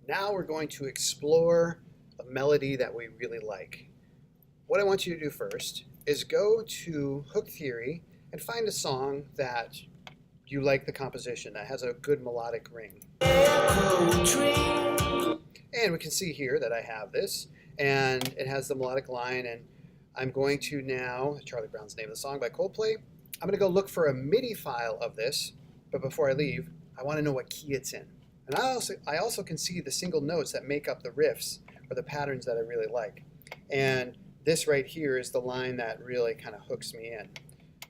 Now we're going to explore a melody that we really like. What I want you to do first is go to Hook Theory and find a song that you like the composition, that has a good melodic ring. And we can see here that I have this, and it has the melodic line, and I'm going to now, Charlie Brown's Name of the Song by Coldplay, I'm going to go look for a Midi file of this, but before I leave, I want to know what key it's in. And I also can see the single notes that make up the riffs or the patterns that I really like. And this right here is the line that really kind of hooks me in.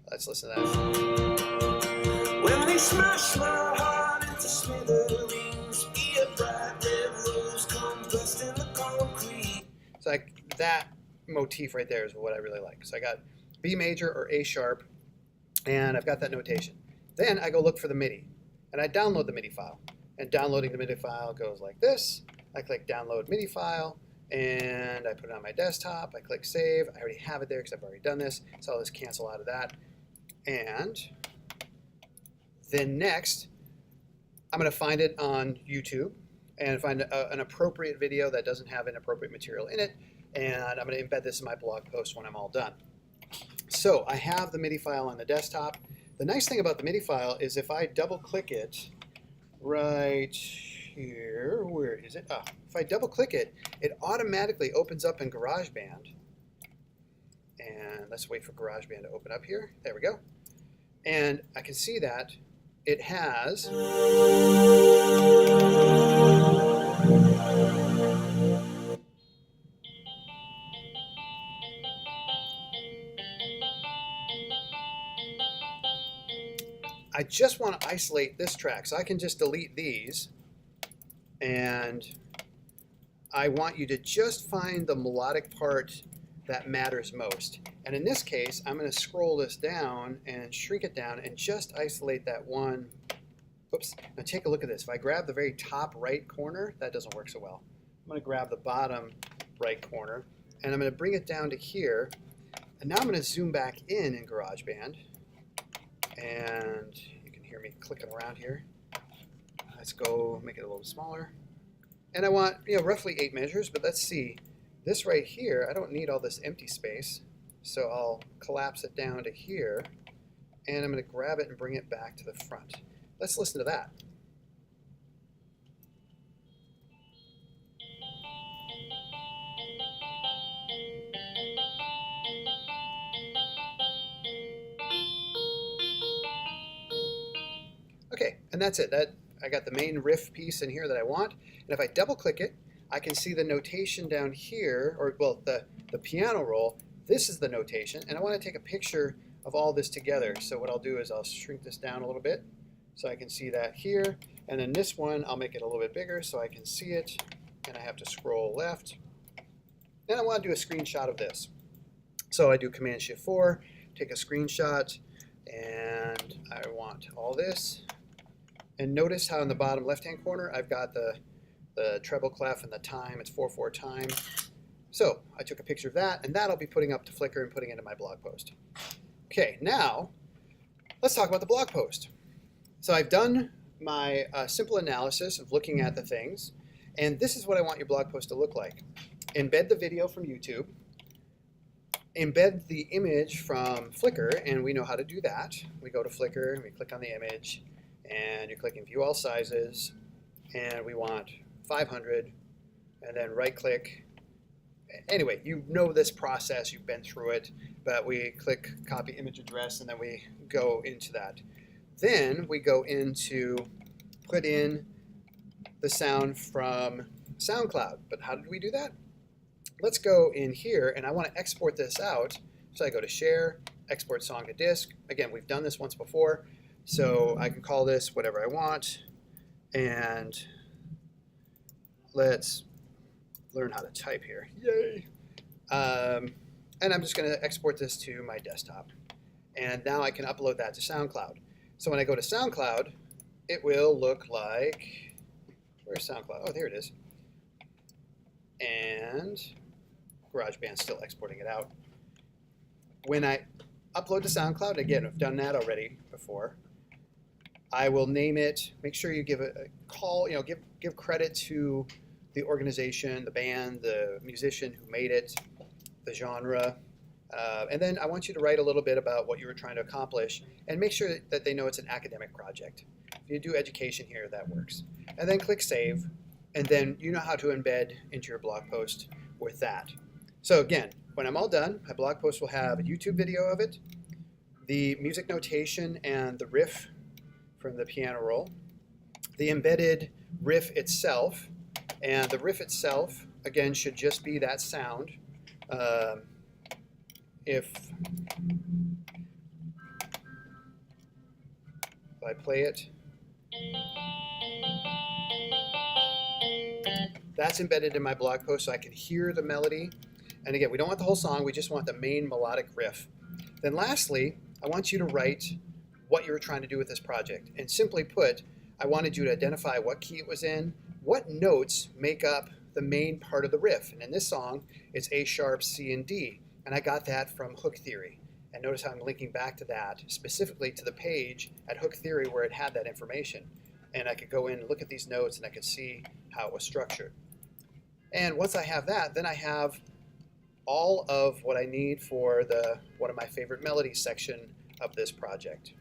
Let's listen to that. When they smash my heart into smithereens, be a bright red rose compressed in the concrete. So that motif right there is what I really like. So I got B major or A sharp, and I've got that notation. Then I go look for the MIDI, and I download the MIDI file. And downloading the MIDI file goes like this. I click download MIDI file, and I put it on my desktop. I click save. I already have it there because I've already done this, so I'll just cancel out of that. And then next, I'm going to find it on YouTube and find an appropriate video that doesn't have inappropriate material in it, and I'm going to embed this in my blog post when I'm all done. So I have the MIDI file on the desktop. The nice thing about the MIDI file is if I double-click it right here, where is it? Oh, if I double-click it, it automatically opens up in GarageBand. And let's wait for GarageBand to open up here. There we go. And I can see that it has I just want to isolate this track, so I can just delete these, and I want you to just find the melodic part that matters most. And in this case, I'm going to scroll this down and shrink it down and just isolate that one. Oops. Now take a look at this. If I grab the very top right corner, that doesn't work so well. I'm going to grab the bottom right corner, and I'm going to bring it down to here. And now I'm going to zoom back in GarageBand. And you can hear me clicking around here. Let's go make it a little smaller. And I want, roughly 8 measures, but let's see. This right here, I don't need all this empty space, so I'll collapse it down to here, and I'm going to grab it and bring it back to the front. Let's listen to that. Okay, and that's it. I got the main riff piece in here that I want, and if I double-click it, I can see the notation down here, or well, the piano roll. This is the notation, and I want to take a picture of all this together. So what I'll do is I'll shrink this down a little bit so I can see that here, and then this one I'll make it a little bit bigger so I can see it, and I have to scroll left. And I want to do a screenshot of this. So I do Command-Shift-4, take a screenshot, and I want all this. And notice how in the bottom left-hand corner I've got the treble clef and the time. It's 4/4 time. So I took a picture of that, and that I'll be putting up to Flickr and putting into my blog post. Okay, now let's talk about the blog post. So I've done my simple analysis of looking at the things, and this is what I want your blog post to look like. Embed the video from YouTube, embed the image from Flickr, and we know how to do that. We go to Flickr, and we click on the image, and you're clicking View All Sizes, and we want 500, and then right-click. Anyway, you know this process, you've been through it, but we click Copy Image Address, and then we go into that. Then we go into put in the sound from SoundCloud. But how did we do that? Let's go in here, and I want to export this out. So I go to Share, Export Song to Disk. Again, we've done this once before, so I can call this whatever I want, and let's learn how to type here. Yay! And I'm just going to export this to my desktop. And now I can upload that to SoundCloud. So when I go to SoundCloud, it will look like, where's SoundCloud? Oh, there it is. And GarageBand's still exporting it out. When I upload to SoundCloud, again, I've done that already before, I will name it, make sure you give a call, give credit to the organization, the band, the musician who made it, the genre. And then I want you to write a little bit about what you were trying to accomplish and make sure that they know it's an academic project. If you do education here, that works. And then click Save, and then you know how to embed into your blog post with that. So again, when I'm all done, my blog post will have a YouTube video of it, the music notation and the riff from the piano roll, the embedded riff itself, and the riff itself, again, should just be that sound. If I play it, that's embedded in my blog post so I can hear the melody. And again, we don't want the whole song, we just want the main melodic riff. Then lastly, I want you to write what you were trying to do with this project. And simply put, I wanted you to identify what key it was in, what notes make up the main part of the riff. And in this song, it's A sharp, C, and D. And I got that from Hook Theory. And notice how I'm linking back to that, specifically to the page at Hook Theory where it had that information. And I could go in and look at these notes and I could see how it was structured. And once I have that, then I have all of what I need for the one of my favorite melodies section of this project.